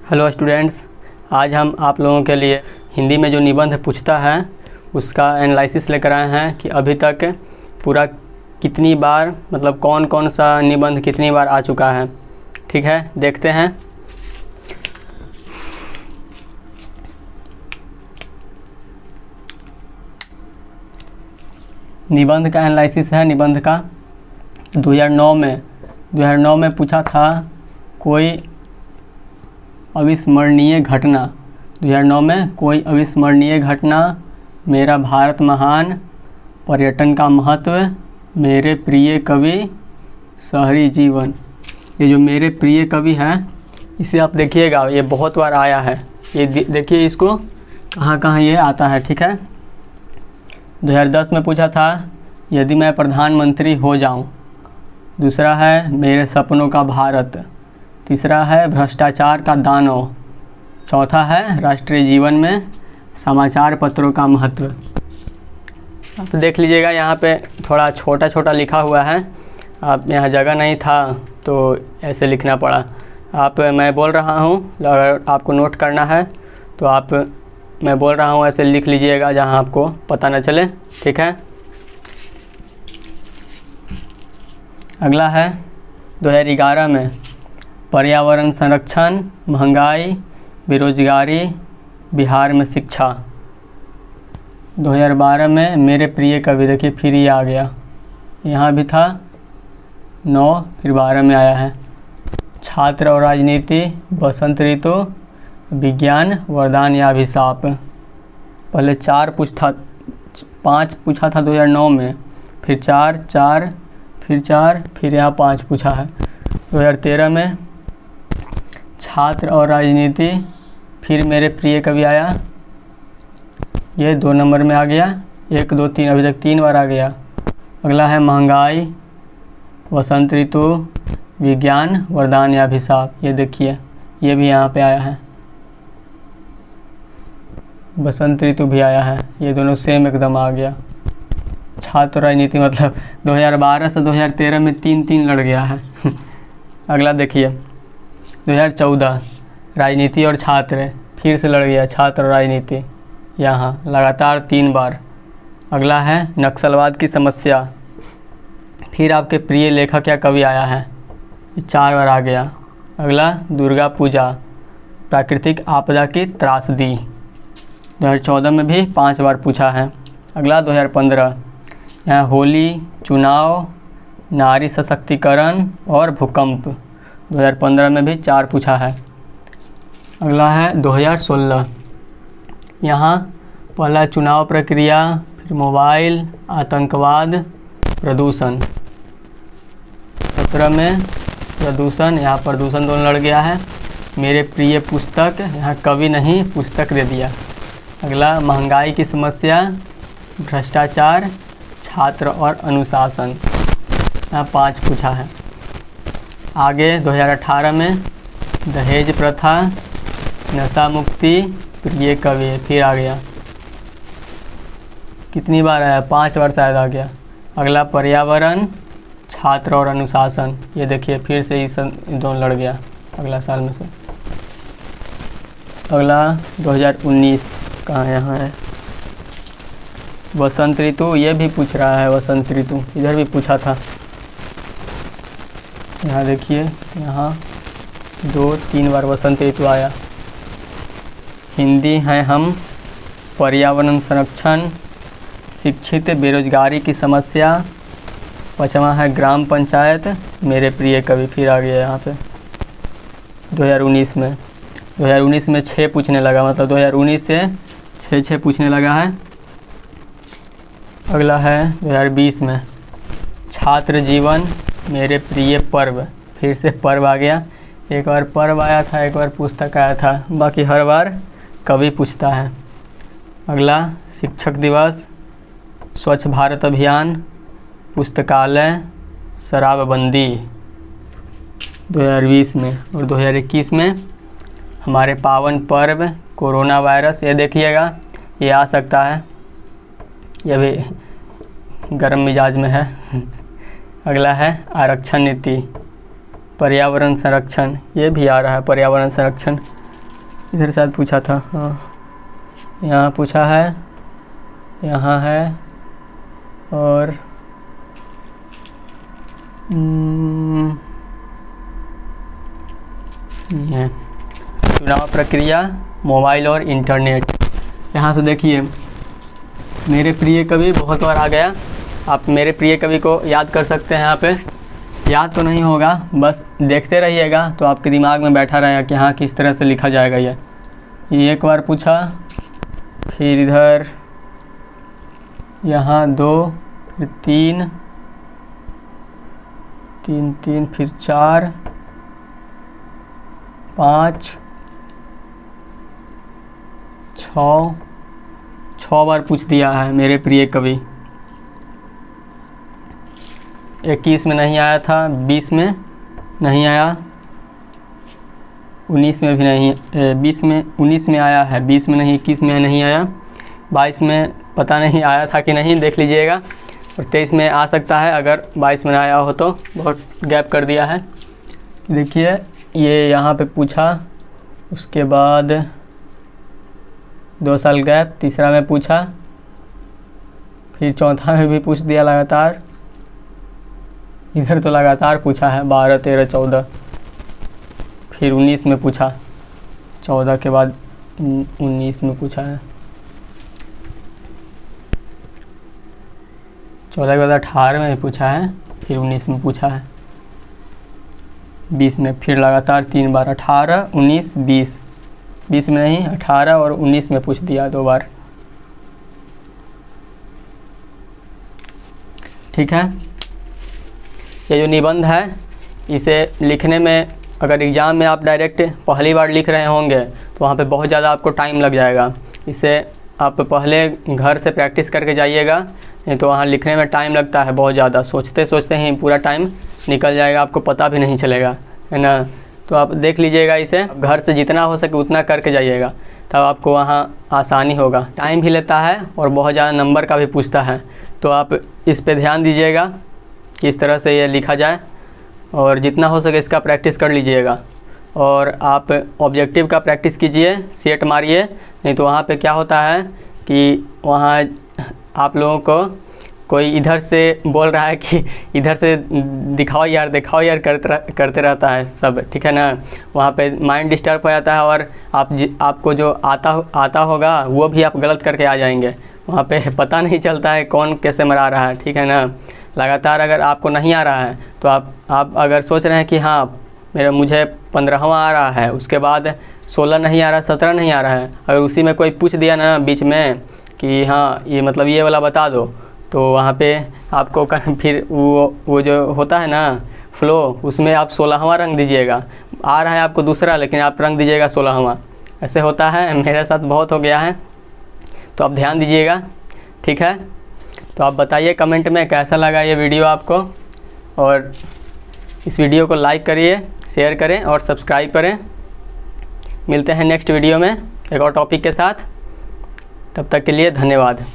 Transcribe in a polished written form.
Hello students, आज हम आप लोगों के लिए हिंदी में जो निबंध पूछता है उसका एनालिसिस लेकर आए हैं कि अभी तक पूरा कितनी बार मतलब कौन कौन सा निबंध कितनी बार आ चुका है। ठीक है, देखते हैं। निबंध का एनालिसिस है। निबंध का 2009 में पूछा था कोई अविस्मरणीय घटना। 2009 में कोई अविस्मरणीय घटना, मेरा भारत महान, पर्यटन का महत्व, मेरे प्रिय कवि, शहरी जीवन। ये जो मेरे प्रिय कवि है इसे आप देखिएगा, ये बहुत बार आया है। ये देखिए इसको कहाँ कहाँ ये आता है। ठीक है, 2010 में पूछा था यदि मैं प्रधानमंत्री हो जाऊं। दूसरा है मेरे सपनों का भारत। तीसरा है भ्रष्टाचार का दानव। चौथा है राष्ट्रीय जीवन में समाचार पत्रों का महत्व। आप देख लीजिएगा, यहाँ पे थोड़ा छोटा छोटा लिखा हुआ है। आप यहाँ जगह नहीं था तो ऐसे लिखना पड़ा। मैं बोल रहा हूँ, अगर आपको नोट करना है तो मैं बोल रहा हूँ ऐसे लिख लीजिएगा जहाँ आपको पता न चले। ठीक है, अगला है 2011 में पर्यावरण संरक्षण, महंगाई, बेरोजगारी, बिहार में शिक्षा। 2012 में मेरे प्रिय कवि, देखिए फिर ये आ गया, यहाँ भी था 9 फिर 12 में आया है। छात्र और राजनीति, बसंत ऋतु, विज्ञान, वरदान या अभिशाप। पहले 5 पूछा था 2009 में, फिर 4 फिर यहाँ 5 पूछा है। 2013 में छात्र और राजनीति, फिर मेरे प्रिय कवि आया, ये 2 नंबर में आ गया। 1 2 3 अभी तक 3 बार आ गया। अगला है महंगाई, वसंत ऋतु, विज्ञान, वरदान या अभिशाप। ये देखिए ये भी यहाँ पे आया है, बसंत ऋतु भी आया है। ये दोनों सेम एकदम आ गया। छात्र राजनीति मतलब 2012 से 2013 में 3 लड़ गया है। अगला देखिए 2014 राजनीति और छात्र, फिर से लड़ गया छात्र और राजनीति, यहाँ लगातार 3 बार। अगला है नक्सलवाद की समस्या, फिर आपके प्रिय लेखक या कवि आया है, 4 बार आ गया। अगला दुर्गा पूजा, प्राकृतिक आपदा की त्रासदी, 2014 में भी 5 बार पूछा है। अगला 2015, यहाँ होली, चुनाव, नारी सशक्तिकरण और भूकंप, 2015 में भी 4 पूछा है। अगला है 2016, यहाँ पहला चुनाव प्रक्रिया, फिर मोबाइल, आतंकवाद, प्रदूषण। 17 में प्रदूषण, यहाँ प्रदूषण दोनों लड़ गया है। मेरे प्रिय पुस्तक, यहाँ कवि नहीं पुस्तक दे दिया। अगला महंगाई की समस्या, भ्रष्टाचार, छात्र और अनुशासन, यहाँ 5 पूछा है। आगे 2018 में दहेज प्रथा, नशा मुक्ति, प्रिय कवि, फिर आ गया। कितनी बार आया? 5 बार शायद आ गया। अगला पर्यावरण, छात्र और अनुशासन, ये देखिए फिर से इस दोनों लड़ गया अगला साल में से। अगला 2019 कहाँ, यहाँ है वसंत ऋतु, ये भी पूछ रहा है वसंत ऋतु, इधर भी पूछा था। यहाँ देखिए, यहाँ 2-3 बार वसंत ऋतु आया। हिंदी है हम, पर्यावरण संरक्षण, शिक्षित, बेरोजगारी की समस्या। 5वां है ग्राम पंचायत, मेरे प्रिय कवि, फिर आ गया यहाँ पे 2019 में 6 पूछने लगा, मतलब 2019 से 6 पूछने लगा है। अगला है 2020 में छात्र जीवन, मेरे प्रिय पर्व, फिर से पर्व आ गया। एक बार पर्व आया था, एक बार पुस्तक आया था, बाकी हर बार कवि पूछता है। अगला शिक्षक दिवस, स्वच्छ भारत अभियान, पुस्तकालय, शराबबंदी 2020 में। और 2021 में हमारे पावन पर्व, कोरोना वायरस, ये देखिएगा ये आ सकता है, ये भी गर्म मिजाज में है। अगला है आरक्षण नीति, पर्यावरण संरक्षण, ये भी आ रहा है पर्यावरण संरक्षण। इधर शायद पूछा था, हाँ यहाँ पूछा है, यहाँ है, और ये चुनाव प्रक्रिया, मोबाइल और इंटरनेट। यहाँ से देखिए मेरे प्रिय कवि बहुत बार आ गया। आप मेरे प्रिय कवि को याद कर सकते हैं। यहाँ पे याद तो नहीं होगा, बस देखते रहिएगा तो आपके दिमाग में बैठा रहेगा कि हाँ किस तरह से लिखा जाएगा। ये एक बार पूछा, फिर इधर यहाँ 2, फिर 3, फिर 4, 5, 6 बार पूछ दिया है मेरे प्रिय कवि। 21 में नहीं आया था, 20 में नहीं आया, 19 में भी नहीं, 20 में 19 में आया है, 20 में नहीं, 21 में नहीं आया, 22 में पता नहीं आया था कि नहीं, देख लीजिएगा, और 23 में आ सकता है अगर 22 में आया हो तो। बहुत गैप कर दिया है। देखिए ये यहाँ पे पूछा, उसके बाद 2 साल गैप, तीसरा में पूछा, फिर चौथा में भी पूछ दिया लगातार। इधर तो लगातार पूछा है 12, 13, 14, फिर 19 में पूछा, 14 के बाद 19 में पूछा है, 14 के बाद 18 में भी पूछा है, फिर 19 में पूछा है, 20 में फिर लगातार 3 बार, 18, 19, 20, 20 में नहीं, 18 और 19 में पूछ दिया 2 बार। ठीक है। ये जो निबंध है इसे लिखने में, अगर एग्ज़ाम में आप डायरेक्ट पहली बार लिख रहे होंगे तो वहाँ पे बहुत ज़्यादा आपको टाइम लग जाएगा। इसे आप पहले घर से प्रैक्टिस करके जाइएगा, नहीं तो वहाँ लिखने में टाइम लगता है बहुत ज़्यादा। सोचते सोचते ही पूरा टाइम निकल जाएगा, आपको पता भी नहीं चलेगा, है ना। तो आप देख लीजिएगा, इसे घर से जितना हो सके उतना करके जाइएगा, तब आपको वहाँ आसानी होगा। टाइम भी लेता है और बहुत ज़्यादा नंबर का भी पूछता है, तो आप इस पे ध्यान दीजिएगा कि इस तरह से ये लिखा जाए, और जितना हो सके इसका प्रैक्टिस कर लीजिएगा। और आप ऑब्जेक्टिव का प्रैक्टिस कीजिए, सेट मारिए, नहीं तो वहाँ पे क्या होता है कि वहाँ आप लोगों को कोई इधर से बोल रहा है कि इधर से दिखाओ यार करते रहता है सब, ठीक है ना। वहाँ पे माइंड डिस्टर्ब हो जाता है और आपको जो आता होगा वो भी आप गलत करके आ जाएंगे। वहाँ पे पता नहीं चलता है कौन कैसे मरा रहा है, ठीक है ना। लगातार अगर आपको नहीं आ रहा है तो आप अगर सोच रहे हैं कि हाँ मुझे 15वां आ रहा है, उसके बाद 16 नहीं आ रहा, 17 नहीं आ रहा है, अगर उसी में कोई पूछ दिया ना बीच में कि हाँ ये मतलब ये वाला बता दो, तो वहाँ पे आपको फिर वो जो होता है ना फ्लो, उसमें आप 16वां रंग दीजिएगा। आ रहा है आपको दूसरा, लेकिन आप रंग दीजिएगा 16वां। ऐसे होता है, मेरे साथ बहुत हो गया है, तो आप ध्यान दीजिएगा, ठीक है। तो आप बताइए कमेंट में कैसा लगा ये वीडियो आपको, और इस वीडियो को लाइक करिए, शेयर करें और सब्सक्राइब करें। मिलते हैं नेक्स्ट वीडियो में एक और टॉपिक के साथ, तब तक के लिए धन्यवाद।